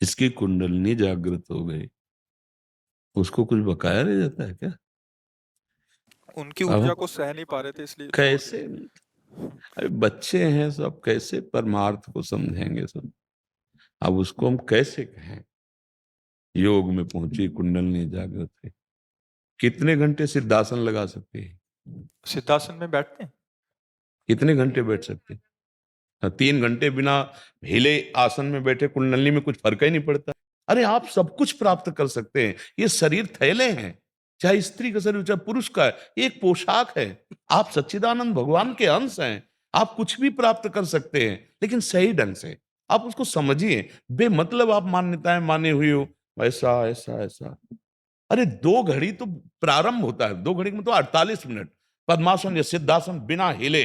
इसकी कुंडलिनी जागृत हो गई, उसको कुछ बकाया रह जाता है क्या? उनकी अब ऊर्जा हम को सह नहीं पा रहे थे इसलिए छोड़ कैसे, दिया। अरे बच्चे हैं सब, कैसे परमार्थ को समझेंगे सब? अब उसको हम कैसे कहें? योग में पहुंची, कुंडलिनी जागृत है। कितने घंटे सिद्धासन लगा सकते हैं? सिद्धासन में बैठते हैं। कितने घंटे बैठ सकते हैं? हाँ, 3 घंटे बिना हिले आसन में बैठे कुंडलिनी में कुछ फर्क ही नहीं पड़ता। अरे आप सब कुछ प्राप्त कर सकते हैं, ये शरीर थैले हैं, चाहे स्त्री का शरीर चाहे पुरुष का है, ये एक पोशाक है। आप सच्चिदानंद भगवान के अंश हैं, आप कुछ भी प्राप्त कर सकते हैं, लेकिन सही ढंग से आप उसको समझिए। बेमतलब आप मान्यताएं माने हुए हो, ऐसा ऐसा ऐसा। अरे 2 घड़ी तो प्रारंभ होता है, 2 घड़ी में तो 48 मिनट पद्मासन या सिद्धासन बिना हिले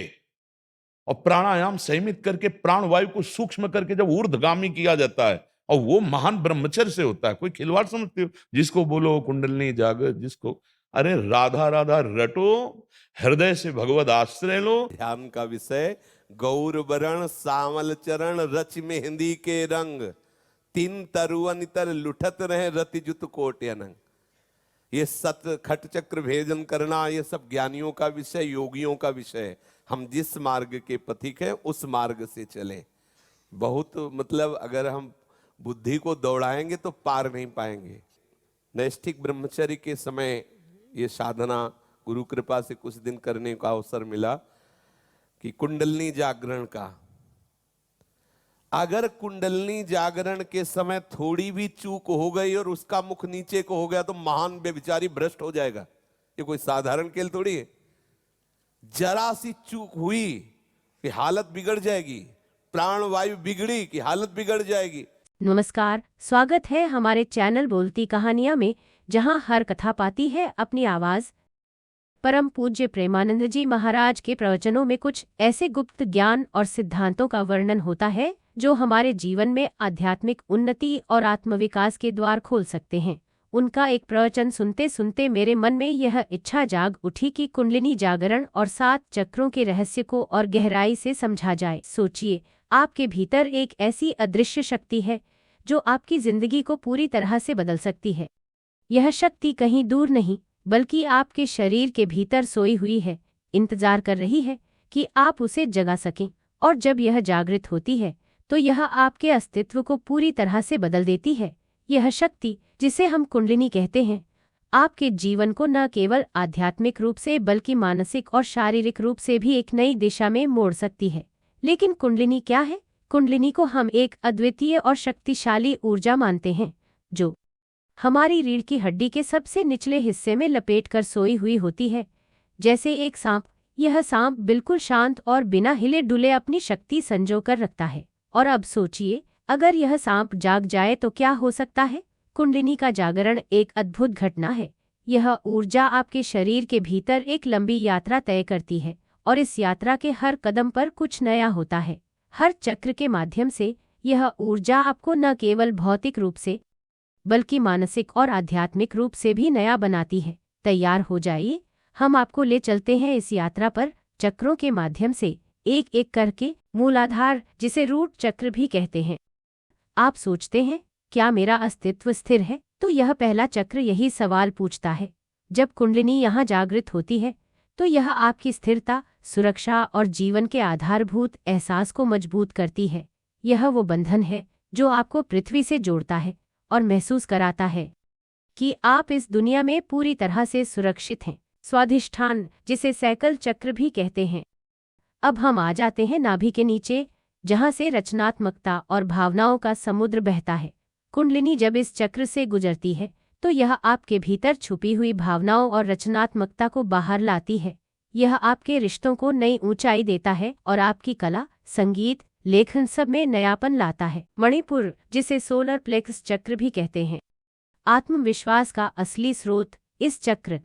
और प्राणायाम संयमित करके प्राण वायु को सूक्ष्म करके जब ऊर्ध्वगामी किया जाता है, और वो महान ब्रह्मचर्य से होता है। कोई खिलवाड़ समझते हो? जिसको बोलो कुंडलिनी जागृत, जिसको अरे राधा राधा रटो, हृदय से भगवत आश्रय लो। ध्यान का विषय गौर वरण सामल चरण रच मेहंदी के रंग, तीन तरुवन तर लुठत रहे रति जुत कोट अनंग। ये सत खट चक्र भेदन करना, ये सब ज्ञानियों का विषय, योगियों का विषय। हम जिस मार्ग के पथिक हैं उस मार्ग से चलें। बहुत मतलब अगर हम बुद्धि को दौड़ाएंगे तो पार नहीं पाएंगे। नैष्ठिक ब्रह्मचर्य के समय ये साधना गुरु कृपा से कुछ दिन करने का अवसर मिला कि कुंडलिनी जागरण का। अगर कुंडलिनी जागरण के समय थोड़ी भी चूक हो गई और उसका मुख नीचे को हो गया तो महान व्यभिचारी भ्रष्ट हो जाएगा। ये कोई साधारण खेल थोड़ी है। जरा सी चूक हुई कि हालत बिगड़ जाएगी, प्राण वायु बिगड़ी कि हालत बिगड़ जाएगी। नमस्कार, स्वागत है हमारे चैनल बोलती कहानियां में, जहां हर कथा पाती है अपनी आवाज। परम पूज्य प्रेमानंद जी महाराज के प्रवचनों में कुछ ऐसे गुप्त ज्ञान और सिद्धांतों का वर्णन होता है जो हमारे जीवन में आध्यात्मिक उन्नति और आत्मविकास के द्वार खोल सकते हैं। उनका एक प्रवचन सुनते सुनते मेरे मन में यह इच्छा जाग उठी कि कुंडलिनी जागरण और 7 चक्रों के रहस्य को और गहराई से समझा जाए। सोचिए, आपके भीतर एक ऐसी अदृश्य शक्ति है जो आपकी जिंदगी को पूरी तरह से बदल सकती है। यह शक्ति कहीं दूर नहीं बल्कि आपके शरीर के भीतर सोई हुई है, इंतजार कर रही है कि आप उसे जगा सकें। और जब यह जागृत होती है तो यह आपके अस्तित्व को पूरी तरह से बदल देती है। यह शक्ति, जिसे हम कुंडलिनी कहते हैं, आपके जीवन को न केवल आध्यात्मिक रूप से बल्कि मानसिक और शारीरिक रूप से भी एक नई दिशा में मोड़ सकती है। लेकिन कुंडलिनी क्या है? कुंडलिनी को हम एक अद्वितीय और शक्तिशाली ऊर्जा मानते हैं जो हमारी रीढ़ की हड्डी के सबसे निचले हिस्से में लपेटकर सोई हुई होती है, जैसे एक सांप। यह सांप बिल्कुल शांत और बिना हिले डुले अपनी शक्ति संजो कर रखता है। और अब सोचिए, अगर यह सांप जाग जाए तो क्या हो सकता है? कुंडलिनी का जागरण एक अद्भुत घटना है। यह ऊर्जा आपके शरीर के भीतर एक लंबी यात्रा तय करती है और इस यात्रा के हर कदम पर कुछ नया होता है। हर चक्र के माध्यम से यह ऊर्जा आपको न केवल भौतिक रूप से बल्कि मानसिक और आध्यात्मिक रूप से भी नया बनाती है। तैयार हो जाइए, हम आपको ले चलते हैं इस यात्रा पर, चक्रों के माध्यम से, एक एक करके। मूलाधार, जिसे रूट चक्र भी कहते हैं। आप सोचते हैं, क्या मेरा अस्तित्व स्थिर है? तो यह पहला चक्र यही सवाल पूछता है। जब कुंडलिनी यहाँ जागृत होती है तो यह आपकी स्थिरता, सुरक्षा और जीवन के आधारभूत एहसास को मजबूत करती है। यह वो बंधन है जो आपको पृथ्वी से जोड़ता है और महसूस कराता है कि आप इस दुनिया में पूरी तरह से सुरक्षित हैं। स्वाधिष्ठान, जिसे सैकल चक्र भी कहते हैं। अब हम आ जाते हैं नाभि के नीचे, जहां से रचनात्मकता और भावनाओं का समुद्र बहता है। कुंडलिनी जब इस चक्र से गुजरती है तो यह आपके भीतर छुपी हुई भावनाओं और रचनात्मकता को बाहर लाती है। यह आपके रिश्तों को नई ऊंचाई देता है और आपकी कला, संगीत, लेखन सब में नयापन लाता है। मणिपुर, जिसे सोलर प्लेक्स चक्र भी कहते हैं, आत्मविश्वास का असली स्रोत। इस चक्र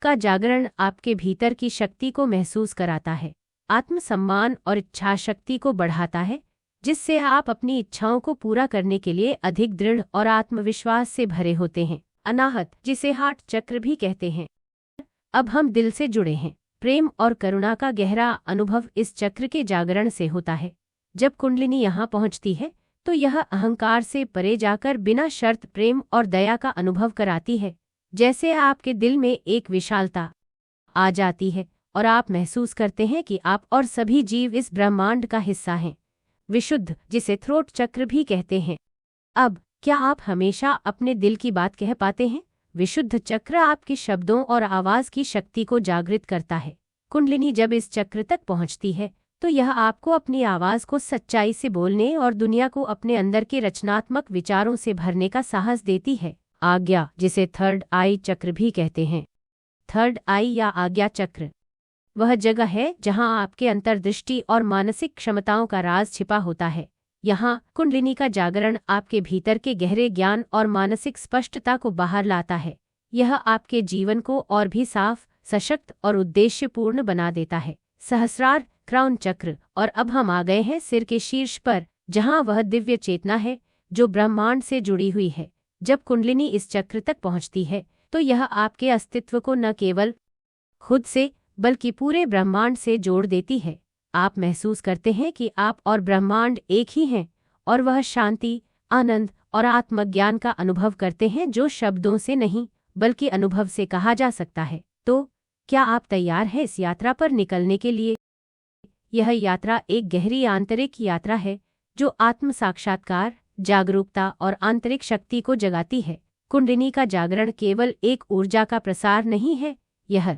का जागरण आपके भीतर की शक्ति को महसूस कराता है, आत्मसम्मान और इच्छा शक्ति को बढ़ाता है, जिससे आप अपनी इच्छाओं को पूरा करने के लिए अधिक दृढ़ और आत्मविश्वास से भरे होते हैं। अनाहत, जिसे हार्ट चक्र भी कहते हैं, अब हम दिल से जुड़े हैं। प्रेम और करुणा का गहरा अनुभव इस चक्र के जागरण से होता है। जब कुंडलिनी यहाँ पहुँचती है तो यह अहंकार से परे जाकर बिना शर्त प्रेम और दया का अनुभव कराती है। जैसे आपके दिल में एक विशालता आ जाती है और आप महसूस करते हैं कि आप और सभी जीव इस ब्रह्मांड का हिस्सा हैं। विशुद्ध, जिसे थ्रोट चक्र भी कहते हैं। अब क्या आप हमेशा अपने दिल की बात कह पाते हैं? विशुद्ध चक्र आपके शब्दों और आवाज की शक्ति को जागृत करता है। कुंडलिनी जब इस चक्र तक पहुंचती है तो यह आपको अपनी आवाज को सच्चाई से बोलने और दुनिया को अपने अंदर के रचनात्मक विचारों से भरने का साहस देती है। आज्ञा, जिसे थर्ड आई चक्र भी कहते हैं। थर्ड आई या आज्ञा चक्र वह जगह है जहां आपके अंतर्दृष्टि और मानसिक क्षमताओं का राज छिपा होता है। यहाँ कुंडलिनी का जागरण आपके भीतर के गहरे ज्ञान और मानसिक स्पष्टता को बाहर लाता है। यह आपके जीवन को और भी साफ, सशक्त और उद्देश्यपूर्ण बना देता है। सहस्रार क्राउन चक्र। और अब हम आ गए हैं सिर के शीर्ष पर, जहाँ वह दिव्य चेतना है जो ब्रह्मांड से जुड़ी हुई है। जब कुंडलिनी इस चक्र तक पहुँचती है तो यह आपके अस्तित्व को न केवल खुद से बल्कि पूरे ब्रह्मांड से जोड़ देती है। आप महसूस करते हैं कि आप और ब्रह्मांड एक ही हैं और वह शांति, आनंद और आत्मज्ञान का अनुभव करते हैं जो शब्दों से नहीं बल्कि अनुभव से कहा जा सकता है। तो क्या आप तैयार हैं इस यात्रा पर निकलने के लिए? यह यात्रा एक गहरी आंतरिक यात्रा है जो आत्म साक्षात्कार, जागरूकता और आंतरिक शक्ति को जगाती है। कुंडलिनी का जागरण केवल एक ऊर्जा का प्रसार नहीं है, यह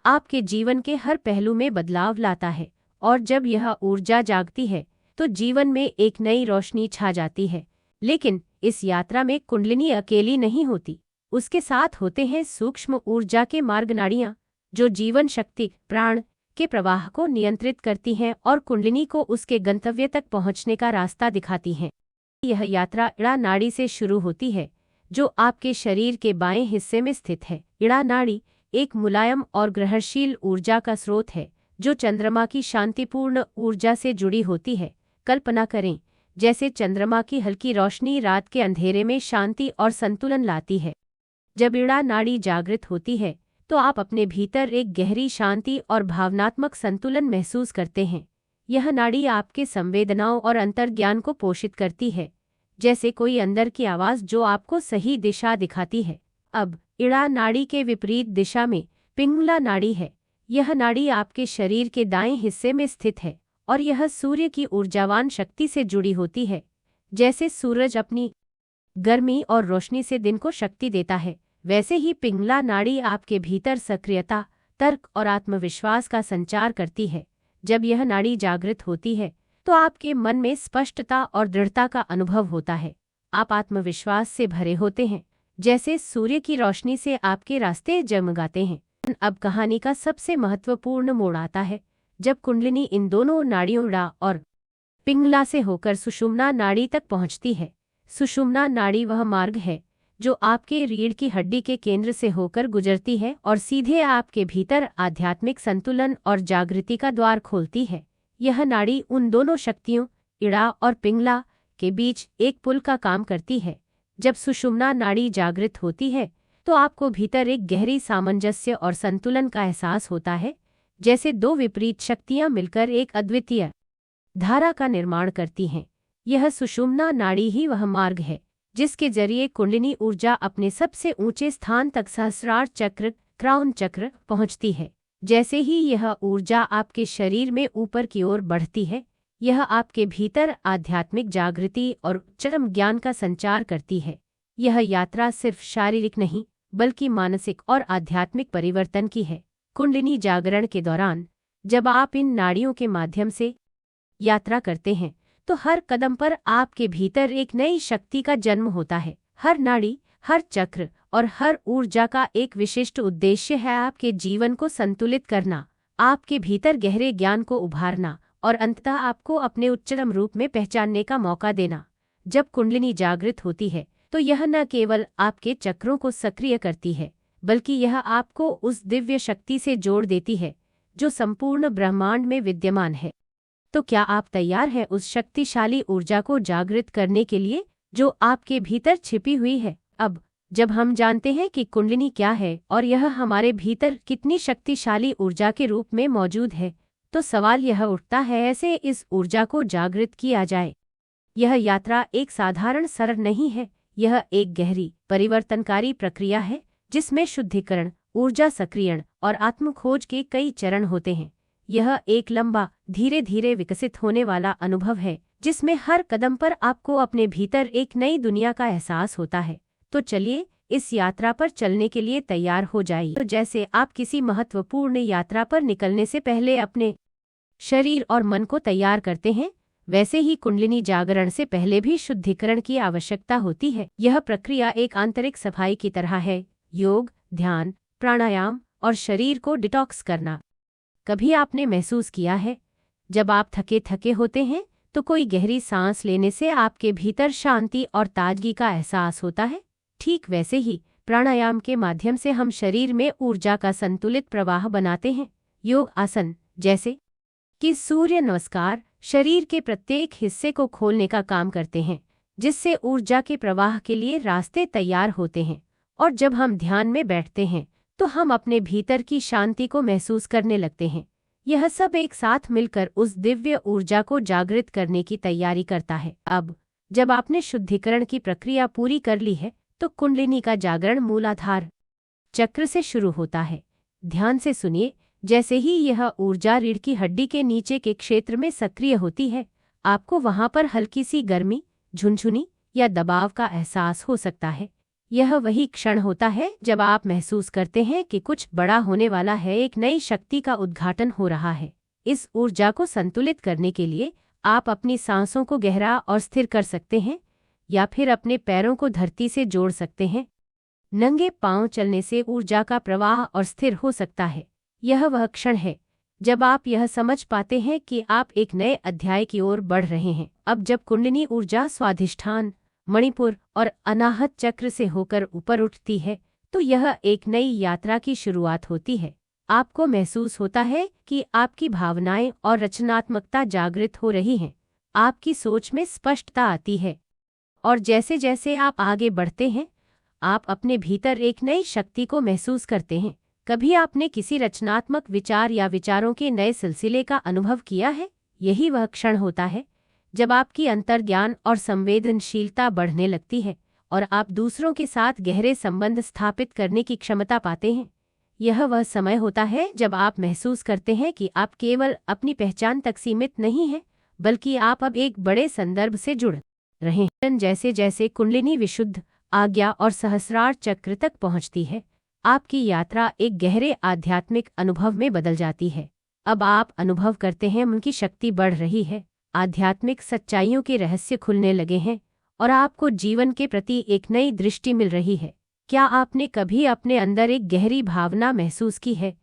आपके जीवन के हर पहलू में बदलाव लाता है। और जब यह ऊर्जा जागती है तो जीवन में एक नई रोशनी छा जाती है। लेकिन इस यात्रा में कुंडलिनी अकेली नहीं होती, उसके साथ होते हैं सूक्ष्म ऊर्जा के मार्गनाड़ियाँ जो जीवन शक्ति, प्राण के प्रवाह को नियंत्रित करती हैं और कुंडलिनी को उसके गंतव्य तक पहुँचने का रास्ता दिखाती हैं। यह यात्रा इड़ा नाड़ी से शुरू होती है जो आपके शरीर के बाएं हिस्से में स्थित है। इड़ा नाड़ी एक मुलायम और ग्रहणशील ऊर्जा का स्रोत है जो चंद्रमा की शांतिपूर्ण ऊर्जा से जुड़ी होती है। कल्पना करें जैसे चंद्रमा की हल्की रोशनी रात के अंधेरे में शांति और संतुलन लाती है। जब इड़ा नाड़ी जागृत होती है तो आप अपने भीतर एक गहरी शांति और भावनात्मक संतुलन महसूस करते हैं। यह नाड़ी आपके संवेदनाओं और अंतर्ज्ञान को पोषित करती है, जैसे कोई अंदर की आवाज़ जो आपको सही दिशा दिखाती है। अब इड़ा नाड़ी के विपरीत दिशा में पिंगला नाड़ी है। यह नाड़ी आपके शरीर के दाएं हिस्से में स्थित है और यह सूर्य की ऊर्जावान शक्ति से जुड़ी होती है। जैसे सूरज अपनी गर्मी और रोशनी से दिन को शक्ति देता है, वैसे ही पिंगला नाड़ी आपके भीतर सक्रियता, तर्क और आत्मविश्वास का संचार करती है। जब यह नाड़ी जागृत होती है तो आपके मन में स्पष्टता और दृढ़ता का अनुभव होता है। आप आत्मविश्वास से भरे होते हैं, जैसे सूर्य की रोशनी से आपके रास्ते जगमगाते हैं। अब कहानी का सबसे महत्वपूर्ण मोड़ आता है जब कुंडलिनी इन दोनों नाड़ियों इड़ा और पिंगला से होकर सुषुम्ना नाड़ी तक पहुंचती है। सुषुम्ना नाड़ी वह मार्ग है जो आपके रीढ़ की हड्डी के केंद्र से होकर गुजरती है और सीधे आपके भीतर आध्यात्मिक संतुलन और जागृति का द्वार खोलती है। यह नाड़ी उन दोनों शक्तियों, इड़ा और पिंगला, के बीच एक पुल का काम करती है। जब सुषुम्ना नाड़ी जागृत होती है तो आपको भीतर एक गहरी सामंजस्य और संतुलन का एहसास होता है, जैसे दो विपरीत शक्तियां मिलकर एक अद्वितीय धारा का निर्माण करती हैं। यह सुषुम्ना नाड़ी ही वह मार्ग है जिसके जरिए कुंडलिनी ऊर्जा अपने सबसे ऊंचे स्थान तक सहस्रार चक्र, क्राउन चक्र, पहुंचती है। जैसे ही यह ऊर्जा आपके शरीर में ऊपर की ओर बढ़ती है, यह आपके भीतर आध्यात्मिक जागृति और चरम ज्ञान का संचार करती है। यह यात्रा सिर्फ शारीरिक नहीं बल्कि मानसिक और आध्यात्मिक परिवर्तन की है। कुंडलिनी जागरण के दौरान जब आप इन नाड़ियों के माध्यम से यात्रा करते हैं तो हर कदम पर आपके भीतर एक नई शक्ति का जन्म होता है। हर नाड़ी, हर चक्र और हर ऊर्जा का एक विशिष्ट उद्देश्य है आपके जीवन को संतुलित करना, आपके भीतर गहरे ज्ञान को उभारना और अंततः आपको अपने उच्चतम रूप में पहचानने का मौका देना। जब कुंडलिनी जागृत होती है तो यह न केवल आपके चक्रों को सक्रिय करती है बल्कि यह आपको उस दिव्य शक्ति से जोड़ देती है जो संपूर्ण ब्रह्मांड में विद्यमान है। तो क्या आप तैयार हैं उस शक्तिशाली ऊर्जा को जागृत करने के लिए जो आपके भीतर छिपी हुई है? अब जब हम जानते हैं कि कुंडलिनी क्या है और यह हमारे भीतर कितनी शक्तिशाली ऊर्जा के रूप में मौजूद है, तो सवाल यह उठता है, ऐसे इस ऊर्जा को जागृत किया जाए। यह यात्रा एक साधारण सर नहीं है, यह एक गहरी परिवर्तनकारी प्रक्रिया है जिसमें शुद्धिकरण, ऊर्जा सक्रियण और आत्मखोज के कई चरण होते हैं। यह एक लंबा, धीरे धीरे विकसित होने वाला अनुभव है जिसमें हर कदम पर आपको अपने भीतर एक नई दुनिया का एहसास होता है। तो चलिए इस यात्रा पर चलने के लिए तैयार हो जाइए। तो जैसे आप किसी महत्वपूर्ण यात्रा पर निकलने से पहले अपने शरीर और मन को तैयार करते हैं, वैसे ही कुंडलिनी जागरण से पहले भी शुद्धिकरण की आवश्यकता होती है। यह प्रक्रिया एक आंतरिक सफाई की तरह है। योग, ध्यान, प्राणायाम और शरीर को डिटॉक्स करना। कभी आपने महसूस किया है जब आप थके थके होते हैं तो कोई गहरी सांस लेने से आपके भीतर शांति और ताजगी का एहसास होता है? ठीक वैसे ही प्राणायाम के माध्यम से हम शरीर में ऊर्जा का संतुलित प्रवाह बनाते हैं। योग आसन जैसे कि सूर्य नमस्कार शरीर के प्रत्येक हिस्से को खोलने का काम करते हैं, जिससे ऊर्जा के प्रवाह के लिए रास्ते तैयार होते हैं। और जब हम ध्यान में बैठते हैं तो हम अपने भीतर की शांति को महसूस करने लगते हैं। यह सब एक साथ मिलकर उस दिव्य ऊर्जा को जागृत करने की तैयारी करता है। अब जब आपने शुद्धिकरण की प्रक्रिया पूरी कर ली है तो कुंडलिनी का जागरण मूलाधार चक्र से शुरू होता है। ध्यान से सुनिए, जैसे ही यह ऊर्जा रीढ़ की हड्डी के नीचे के क्षेत्र में सक्रिय होती है, आपको वहां पर हल्की सी गर्मी, झुनझुनी या दबाव का एहसास हो सकता है। यह वही क्षण होता है जब आप महसूस करते हैं कि कुछ बड़ा होने वाला है, एक नई शक्ति का उद्घाटन हो रहा है। इस ऊर्जा को संतुलित करने के लिए आप अपनी सांसों को गहरा और स्थिर कर सकते हैं या फिर अपने पैरों को धरती से जोड़ सकते हैं। नंगे पांव चलने से ऊर्जा का प्रवाह और स्थिर हो सकता है। यह वह क्षण है जब आप यह समझ पाते हैं कि आप एक नए अध्याय की ओर बढ़ रहे हैं। अब जब कुंडलिनी ऊर्जा स्वाधिष्ठान, मणिपुर और अनाहत चक्र से होकर ऊपर उठती है तो यह एक नई यात्रा की शुरुआत होती है। आपको महसूस होता है कि आपकी भावनाएं और रचनात्मकता जागृत हो रही हैं। आपकी सोच में स्पष्टता आती है और जैसे जैसे आप आगे बढ़ते हैं, आप अपने भीतर एक नई शक्ति को महसूस करते हैं। कभी आपने किसी रचनात्मक विचार या विचारों के नए सिलसिले का अनुभव किया है? यही वह क्षण होता है जब आपकी अंतर्ज्ञान और संवेदनशीलता बढ़ने लगती है और आप दूसरों के साथ गहरे संबंध स्थापित करने की क्षमता पाते हैं। यह वह समय होता है जब आप महसूस करते हैं कि आप केवल अपनी पहचान तक सीमित नहीं हैं, बल्कि आप अब एक बड़े संदर्भ से जुड़ रहे हैं। जैसे जैसे कुंडलिनी विशुद्ध, आज्ञा और सहस्रार चक्र तक पहुंचती है, आपकी यात्रा एक गहरे आध्यात्मिक अनुभव में बदल जाती है। अब आप अनुभव करते हैं उनकी शक्ति बढ़ रही है, आध्यात्मिक सच्चाइयों के रहस्य खुलने लगे हैं और आपको जीवन के प्रति एक नई दृष्टि मिल रही है। क्या आपने कभी अपने अंदर एक गहरी भावना महसूस की है,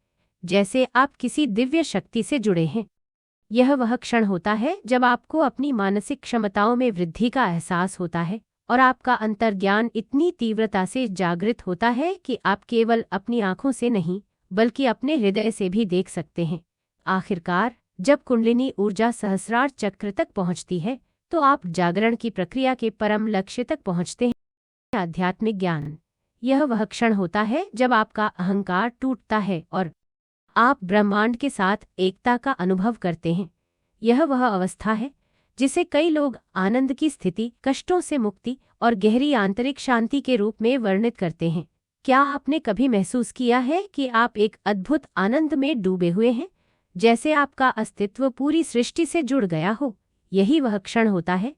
जैसे आप किसी दिव्य शक्ति से जुड़े हैं? यह वह क्षण होता है जब आपको अपनी मानसिक क्षमताओं में वृद्धि का एहसास होता है और आपका अंतर्ज्ञान इतनी तीव्रता से जागृत होता है कि आप केवल अपनी आंखों से नहीं, बल्कि अपने हृदय से भी देख सकते हैं। आखिरकार जब कुंडलिनी ऊर्जा सहस्रार चक्र तक पहुंचती है तो आप जागरण की प्रक्रिया के परम लक्ष्य तक पहुंचते हैं, आध्यात्मिक ज्ञान। यह वह क्षण होता है जब आपका अहंकार टूटता है और आप ब्रह्मांड के साथ एकता का अनुभव करते हैं। यह वह अवस्था है जिसे कई लोग आनंद की स्थिति, कष्टों से मुक्ति और गहरी आंतरिक शांति के रूप में वर्णित करते हैं। क्या आपने कभी महसूस किया है कि आप एक अद्भुत आनंद में डूबे हुए हैं, जैसे आपका अस्तित्व पूरी सृष्टि से जुड़ गया हो? यही वह क्षण होता है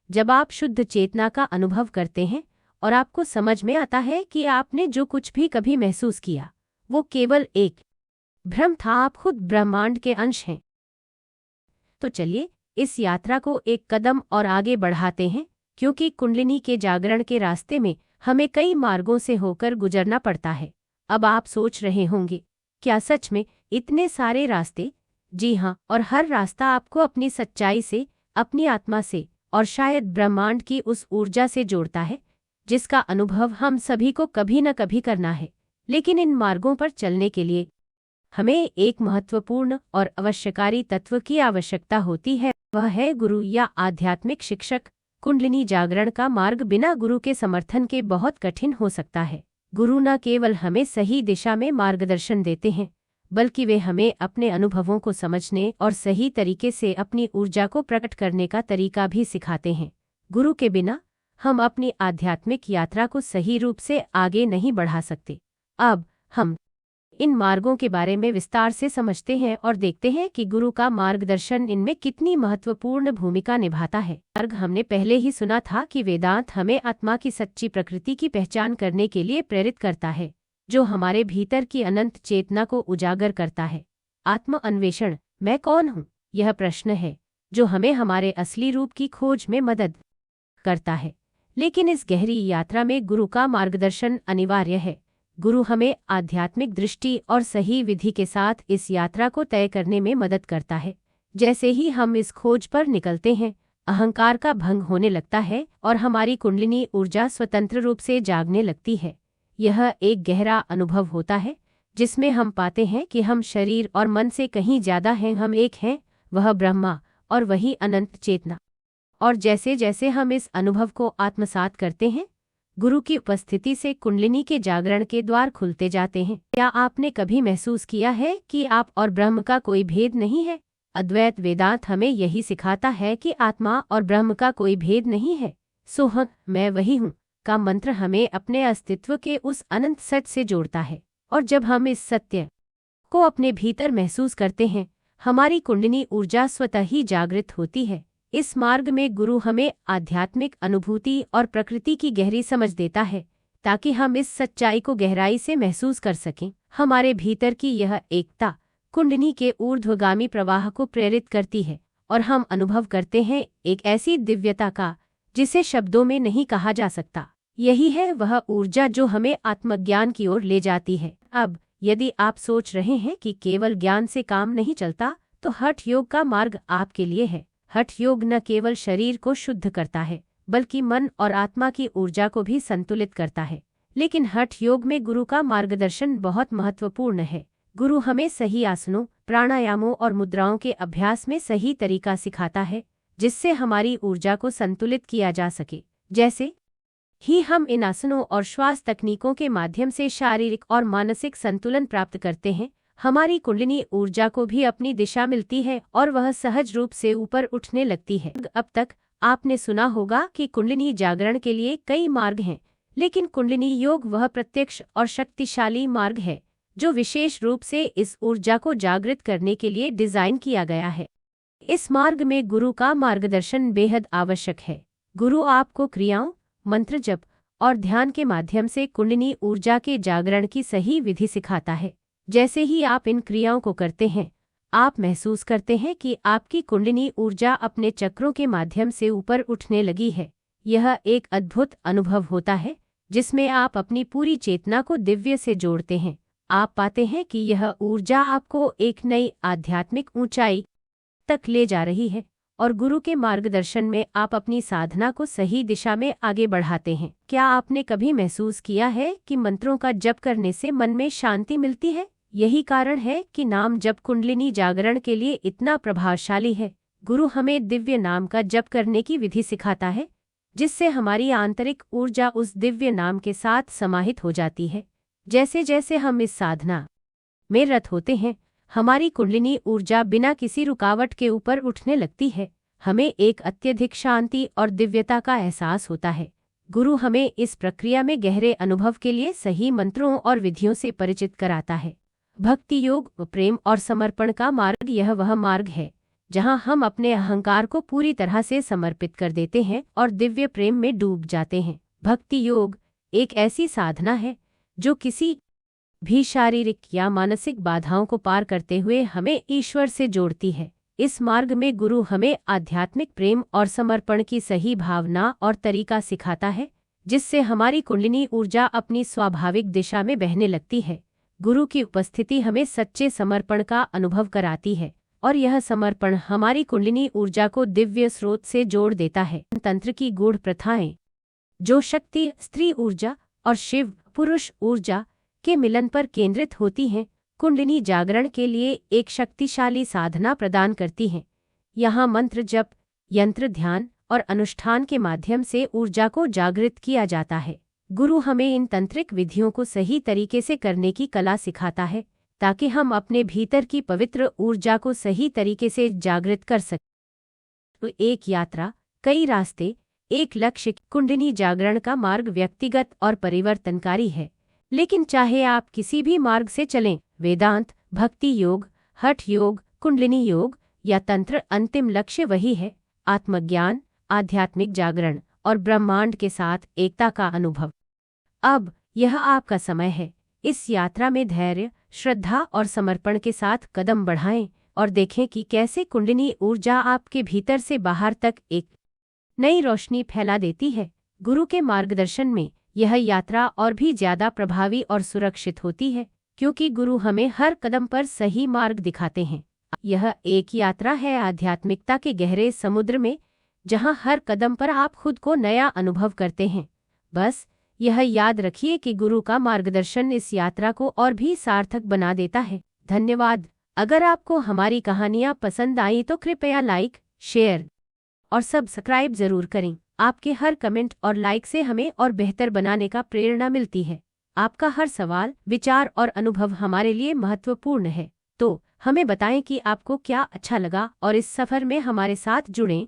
जब आप शुद्ध चेतना का अनुभव करते हैं और आपको समझ में आता है कि आपने जो कुछ भी कभी महसूस किया वो केवल एक भ्रम था, आप खुद ब्रह्मांड के अंश हैं। तो चलिए इस यात्रा को एक कदम और आगे बढ़ाते हैं, क्योंकि कुंडलिनी के जागरण के रास्ते में हमें कई मार्गों से होकर गुजरना पड़ता है। अब आप सोच रहे होंगे, क्या सच में इतने सारे रास्ते? जी हाँ, और हर रास्ता आपको अपनी सच्चाई से, अपनी आत्मा से और शायद ब्रह्मांड की उस ऊर्जा से जोड़ता है जिसका अनुभव हम सभी को कभी न कभी करना है। लेकिन इन मार्गों पर चलने के लिए हमें एक महत्वपूर्ण और आवश्यकारी तत्व की आवश्यकता होती है, वह है गुरु या आध्यात्मिक शिक्षक। कुंडलिनी जागरण का मार्ग बिना गुरु के समर्थन के बहुत कठिन हो सकता है। गुरु न केवल हमें सही दिशा में मार्गदर्शन देते हैं, बल्कि वे हमें अपने अनुभवों को समझने और सही तरीके से अपनी ऊर्जा को प्रकट करने का तरीका भी सिखाते हैं। गुरु के बिना हम अपनी आध्यात्मिक यात्रा को सही रूप से आगे नहीं बढ़ा सकते। अब हम इन मार्गों के बारे में विस्तार से समझते हैं और देखते हैं कि गुरु का मार्गदर्शन इनमें कितनी महत्वपूर्ण भूमिका निभाता है। मार्ग हमने पहले ही सुना था कि वेदांत हमें आत्मा की सच्ची प्रकृति की पहचान करने के लिए प्रेरित करता है, जो हमारे भीतर की अनंत चेतना को उजागर करता है। आत्म अन्वेषण, मैं कौन हूँ, यह प्रश्न है जो हमें हमारे असली रूप की खोज में मदद करता है। लेकिन इस गहरी यात्रा में गुरु का मार्गदर्शन अनिवार्य है। गुरु हमें आध्यात्मिक दृष्टि और सही विधि के साथ इस यात्रा को तय करने में मदद करता है। जैसे ही हम इस खोज पर निकलते हैं, अहंकार का भंग होने लगता है और हमारी कुंडलिनी ऊर्जा स्वतंत्र रूप से जागने लगती है। यह एक गहरा अनुभव होता है जिसमें हम पाते हैं कि हम शरीर और मन से कहीं ज्यादा हैं, हम एक हैं, वह ब्रह्मा और वही अनंत चेतना। और जैसे जैसे हम इस अनुभव को आत्मसात करते हैं, गुरु की उपस्थिति से कुंडलिनी के जागरण के द्वार खुलते जाते हैं। क्या आपने कभी महसूस किया है कि आप और ब्रह्म का कोई भेद नहीं है? अद्वैत वेदांत हमें यही सिखाता है कि आत्मा और ब्रह्म का कोई भेद नहीं है। सोहम, मैं वही हूँ का मंत्र हमें अपने अस्तित्व के उस अनंत सच से जोड़ता है। और जब हम इस सत्य को अपने भीतर महसूस करते हैं, हमारी कुंडलिनी ऊर्जा स्वतः ही जागृत होती है। इस मार्ग में गुरु हमें आध्यात्मिक अनुभूति और प्रकृति की गहरी समझ देता है ताकि हम इस सच्चाई को गहराई से महसूस कर सकें। हमारे भीतर की यह एकता कुंडलिनी के ऊर्ध्वगामी प्रवाह को प्रेरित करती है और हम अनुभव करते हैं एक ऐसी दिव्यता का जिसे शब्दों में नहीं कहा जा सकता। यही है वह ऊर्जा जो हमें आत्मज्ञान की ओर ले जाती है। अब यदि आप सोच रहे हैं कि केवल ज्ञान से काम नहीं चलता, तो हठ योग का मार्ग आपके लिए है। हठ योग न केवल शरीर को शुद्ध करता है, बल्कि मन और आत्मा की ऊर्जा को भी संतुलित करता है। लेकिन हठ योग में गुरु का मार्गदर्शन बहुत महत्वपूर्ण है। गुरु हमें सही आसनों, प्राणायामों और मुद्राओं के अभ्यास में सही तरीका सिखाता है, जिससे हमारी ऊर्जा को संतुलित किया जा सके। जैसे ही हम इन आसनों और श्वास तकनीकों के माध्यम से शारीरिक और मानसिक संतुलन प्राप्त करते हैं, हमारी कुंडलिनी ऊर्जा को भी अपनी दिशा मिलती है और वह सहज रूप से ऊपर उठने लगती है। अब तक आपने सुना होगा कि कुंडलिनी जागरण के लिए कई मार्ग हैं, लेकिन कुंडलिनी योग वह प्रत्यक्ष और शक्तिशाली मार्ग है जो विशेष रूप से इस ऊर्जा को जागृत करने के लिए डिजाइन किया गया है। इस मार्ग में गुरु का मार्गदर्शन बेहद आवश्यक है। गुरु आपको क्रियाओं, मंत्र जप और ध्यान के माध्यम से कुंडलिनी ऊर्जा के जागरण की सही विधि सिखाता है। जैसे ही आप इन क्रियाओं को करते हैं, आप महसूस करते हैं कि आपकी कुंडलिनी ऊर्जा अपने चक्रों के माध्यम से ऊपर उठने लगी है। यह एक अद्भुत अनुभव होता है जिसमें आप अपनी पूरी चेतना को दिव्य से जोड़ते हैं। आप पाते हैं कि यह ऊर्जा आपको एक नई आध्यात्मिक ऊंचाई तक ले जा रही है और गुरु के मार्गदर्शन में आप अपनी साधना को सही दिशा में आगे बढ़ाते हैं। क्या आपने कभी महसूस किया है कि मंत्रों का जप करने से मन में शांति मिलती है? यही कारण है कि नाम जप कुंडलिनी जागरण के लिए इतना प्रभावशाली है। गुरु हमें दिव्य नाम का जप करने की विधि सिखाता है, जिससे हमारी आंतरिक ऊर्जा उस दिव्य नाम के साथ समाहित हो जाती है। जैसे जैसे हम इस साधना में रत होते हैं, हमारी कुंडलिनी ऊर्जा बिना किसी रुकावट के ऊपर उठने लगती है। हमें एक अत्यधिक शांति और दिव्यता का एहसास होता है। गुरु हमें इस प्रक्रिया में गहरे अनुभव के लिए सही मंत्रों और विधियों से परिचित कराता है। भक्ति योग, प्रेम और समर्पण का मार्ग, यह वह मार्ग है जहां हम अपने अहंकार को पूरी तरह से समर्पित कर देते हैं और दिव्य प्रेम में डूब जाते हैं। भक्ति योग एक ऐसी साधना है जो किसी भी शारीरिक या मानसिक बाधाओं को पार करते हुए हमें ईश्वर से जोड़ती है। इस मार्ग में गुरु हमें आध्यात्मिक प्रेम और समर्पण की सही भावना और तरीका सिखाता है, जिससे हमारी कुंडलिनी ऊर्जा अपनी स्वाभाविक दिशा में बहने लगती है। गुरु की उपस्थिति हमें सच्चे समर्पण का अनुभव कराती है और यह समर्पण हमारी कुंडलिनी ऊर्जा को दिव्य स्रोत से जोड़ देता है। तंत्र की गूढ़ प्रथाएं, जो शक्ति, स्त्री ऊर्जा और शिव, पुरुष ऊर्जा के मिलन पर केंद्रित होती हैं, कुंडलिनी जागरण के लिए एक शक्तिशाली साधना प्रदान करती हैं। यहाँ मंत्र जप, यंत्र ध्यान और अनुष्ठान के माध्यम से ऊर्जा को जागृत किया जाता है। गुरु हमें इन तंत्रिक विधियों को सही तरीके से करने की कला सिखाता है ताकि हम अपने भीतर की पवित्र ऊर्जा को सही तरीके से जागृत कर सकें। तो एक यात्रा, कई रास्ते, एक लक्ष्य कुंडलिनी जागरण का मार्ग व्यक्तिगत और परिवर्तनकारी है। लेकिन चाहे आप किसी भी मार्ग से चलें, वेदांत, भक्ति योग, हठ योग, कुंडलिनी योग या तंत्र, अंतिम लक्ष्य वही है, आत्मज्ञान, आध्यात्मिक जागरण और ब्रह्मांड के साथ एकता का अनुभव। अब यह आपका समय है। इस यात्रा में धैर्य, श्रद्धा और समर्पण के साथ कदम बढ़ाएं और देखें कि कैसे कुंडलिनी ऊर्जा आपके भीतर से बाहर तक एक नई रोशनी फैला देती है। गुरु के मार्गदर्शन में यह यात्रा और भी ज्यादा प्रभावी और सुरक्षित होती है, क्योंकि गुरु हमें हर कदम पर सही मार्ग दिखाते हैं। यह एक यात्रा है आध्यात्मिकता के गहरे समुद्र में, जहां हर कदम पर आप खुद को नया अनुभव करते हैं। बस यह याद रखिए कि गुरु का मार्गदर्शन इस यात्रा को और भी सार्थक बना देता है। धन्यवाद। अगर आपको हमारी कहानियाँ पसंद आई तो कृपया लाइक, शेयर और सब्सक्राइब जरूर करें। आपके हर कमेंट और लाइक से हमें और बेहतर बनाने का प्रेरणा मिलती है। आपका हर सवाल, विचार और अनुभव हमारे लिए महत्वपूर्ण है। तो हमें बताएं कि आपको क्या अच्छा लगा और इस सफर में हमारे साथ जुड़ें।